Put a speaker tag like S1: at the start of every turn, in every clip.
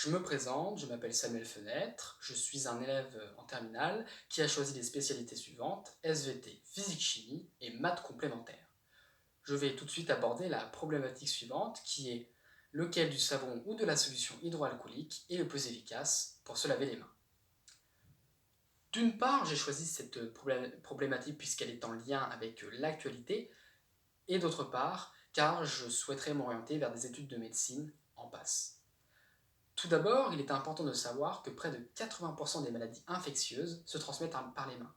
S1: Je me présente, je m'appelle Samuel Fenêtre, je suis un élève en terminale qui a choisi les spécialités suivantes, SVT, physique-chimie et maths complémentaires. Je vais tout de suite aborder la problématique suivante qui est lequel du savon ou de la solution hydroalcoolique est le plus efficace pour se laver les mains. D'une part, j'ai choisi cette problématique puisqu'elle est en lien avec l'actualité, et d'autre part, car je souhaiterais m'orienter vers des études de médecine en passe. Tout d'abord, il est important de savoir que près de 80% des maladies infectieuses se transmettent par les mains.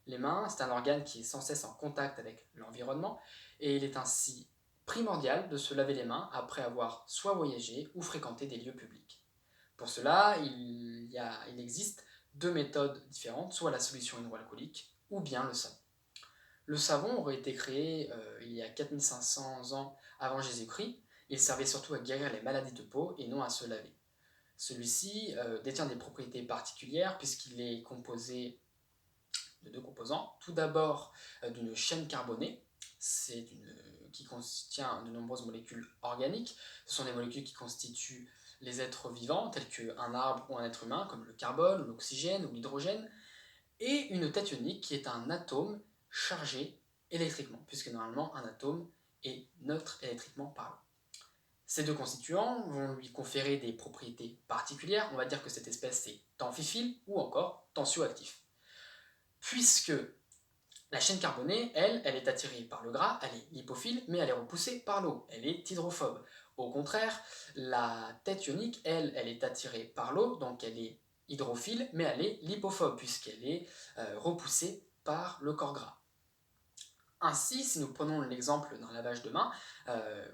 S1: Les mains, c'est un organe qui est sans cesse en contact avec l'environnement et il est ainsi primordial de se laver les mains après avoir soit voyagé ou fréquenté des lieux publics. Pour cela, il existe deux méthodes différentes, soit la solution hydroalcoolique ou bien le savon. Le savon aurait été créé il y a 4500 ans avant Jésus-Christ. Il servait surtout à guérir les maladies de peau et non à se laver. Celui-ci détient des propriétés particulières puisqu'il est composé de deux composants. Tout d'abord d'une chaîne carbonée, qui contient de nombreuses molécules organiques. Ce sont des molécules qui constituent les êtres vivants, tels qu'un arbre ou un être humain, comme le carbone, l'oxygène ou l'hydrogène. Et une tête ionique qui est un atome chargé électriquement, puisque normalement un atome est neutre électriquement parlant. Ces deux constituants vont lui conférer des propriétés particulières, on va dire que cette espèce est amphiphile ou encore tensioactif. Puisque la chaîne carbonée, elle est attirée par le gras, elle est lipophile, mais elle est repoussée par l'eau, elle est hydrophobe. Au contraire, la tête ionique, elle est attirée par l'eau, donc elle est hydrophile, mais elle est lipophobe, puisqu'elle est repoussée par le corps gras. Ainsi, si nous prenons l'exemple d'un lavage de mains,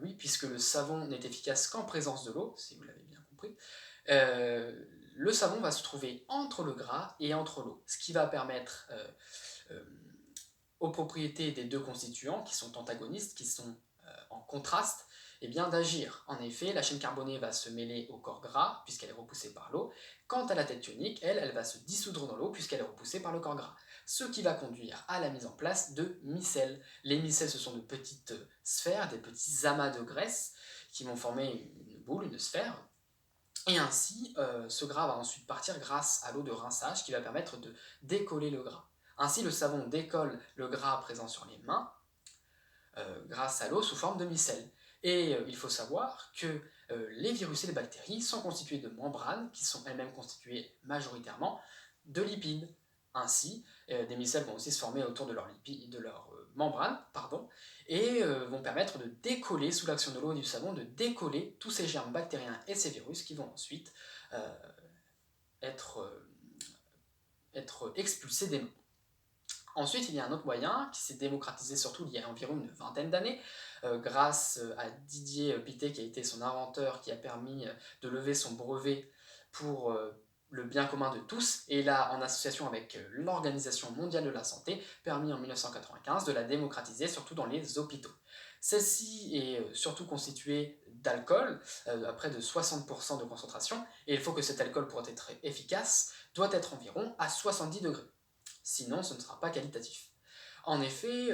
S1: oui, puisque le savon n'est efficace qu'en présence de l'eau, si vous l'avez bien compris, le savon va se trouver entre le gras et entre l'eau, ce qui va permettre euh, aux propriétés des deux constituants, qui sont antagonistes, qui sont en contraste, eh bien d'agir. En effet, la chaîne carbonée va se mêler au corps gras, puisqu'elle est repoussée par l'eau. Quant à la tête ionique, elle va se dissoudre dans l'eau, puisqu'elle est repoussée par le corps gras. Ce qui va conduire à la mise en place de micelles. Les micelles, ce sont de petites sphères, des petits amas de graisse, qui vont former une boule, une sphère. Et ainsi, ce gras va ensuite partir grâce à l'eau de rinçage, qui va permettre de décoller le gras. Ainsi, le savon décolle le gras présent sur les mains, grâce à l'eau sous forme de micelle. Et il faut savoir que les virus et les bactéries sont constitués de membranes qui sont elles-mêmes constituées majoritairement de lipides. Ainsi, des micelles vont aussi se former autour de leur membrane, et vont permettre de décoller, sous l'action de l'eau et du savon, de décoller tous ces germes bactériens et ces virus qui vont ensuite euh, être, être expulsés des mains. Ensuite, il y a un autre moyen qui s'est démocratisé surtout il y a environ une vingtaine d'années, grâce à Didier Pittet qui a été son inventeur, qui a permis de lever son brevet pour le bien commun de tous, et là, en association avec l'Organisation mondiale de la santé, permis en 1995 de la démocratiser, surtout dans les hôpitaux. Celle-ci est surtout constituée d'alcool, à près de 60% de concentration, et il faut que cet alcool, pour être efficace, doit être environ à 70 degrés. Sinon, ce ne sera pas qualitatif. En effet,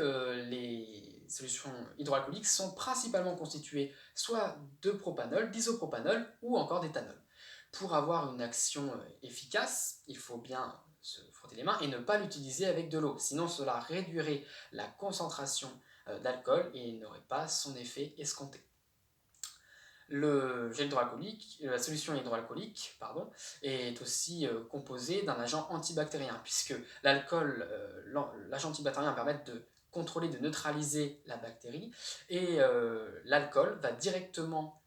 S1: les solutions hydroalcooliques sont principalement constituées soit de propanol, d'isopropanol ou encore d'éthanol. Pour avoir une action efficace, il faut bien se frotter les mains et ne pas l'utiliser avec de l'eau, sinon cela réduirait la concentration d'alcool et n'aurait pas son effet escompté. Le gel hydroalcoolique, la solution hydroalcoolique est aussi composée d'un agent antibactérien, puisque l'agent antibactérien permet de contrôler, de neutraliser la bactérie, et l'alcool va directement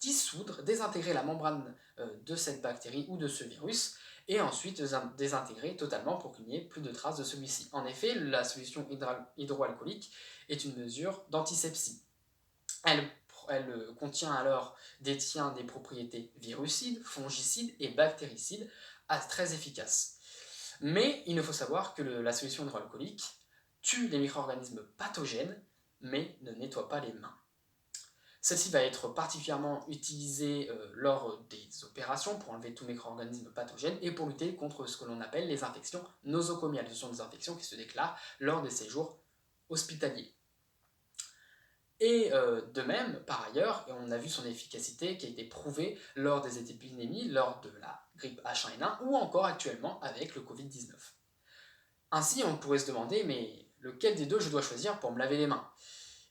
S1: dissoudre, désintégrer la membrane de cette bactérie ou de ce virus, et ensuite désintégrer totalement pour qu'il n'y ait plus de traces de celui-ci. En effet, la solution hydroalcoolique est une mesure d'antisepsie. Elle détient des propriétés virucides, fongicides et bactéricides très efficaces. Mais il faut savoir que la solution hydroalcoolique tue les micro-organismes pathogènes, mais ne nettoie pas les mains. Celle-ci va être particulièrement utilisée lors des opérations pour enlever tout micro-organisme pathogène et pour lutter contre ce que l'on appelle les infections nosocomiales. Ce sont des infections qui se déclarent lors des séjours hospitaliers. Et de même, par ailleurs, et on a vu son efficacité qui a été prouvée lors des épidémies, lors de la grippe H1N1 ou encore actuellement avec le Covid-19. Ainsi, on pourrait se demander, mais lequel des deux je dois choisir pour me laver les mains?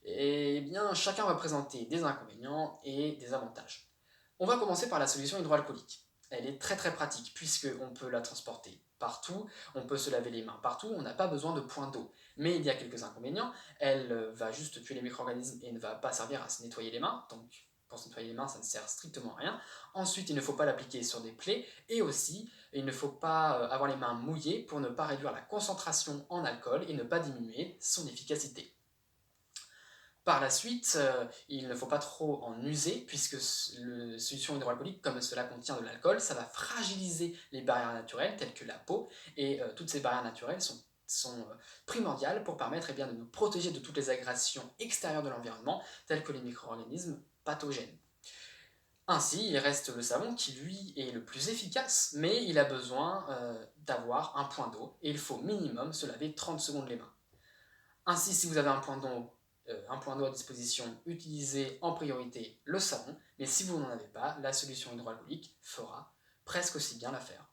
S1: Eh bien, chacun va présenter des inconvénients et des avantages. On va commencer par la solution hydroalcoolique. Elle est très très pratique puisqu'on peut la transporter partout, on peut se laver les mains partout, on n'a pas besoin de point d'eau. Mais il y a quelques inconvénients, elle va juste tuer les micro-organismes et ne va pas servir à se nettoyer les mains, donc pour se nettoyer les mains ça ne sert strictement à rien. Ensuite, il ne faut pas l'appliquer sur des plaies et aussi il ne faut pas avoir les mains mouillées pour ne pas réduire la concentration en alcool et ne pas diminuer son efficacité. Par la suite, il ne faut pas trop en user puisque la solution hydroalcoolique, comme cela contient de l'alcool, ça va fragiliser les barrières naturelles telles que la peau et toutes ces barrières naturelles sont primordiales pour permettre de nous protéger de toutes les agressions extérieures de l'environnement telles que les micro-organismes pathogènes. Ainsi, il reste le savon qui lui est le plus efficace, mais il a besoin d'avoir un point d'eau et il faut minimum se laver 30 secondes les mains. Ainsi, si vous avez un point d'eau à disposition, utilisez en priorité le savon, mais si vous n'en avez pas, la solution hydroalcoolique fera presque aussi bien l'affaire.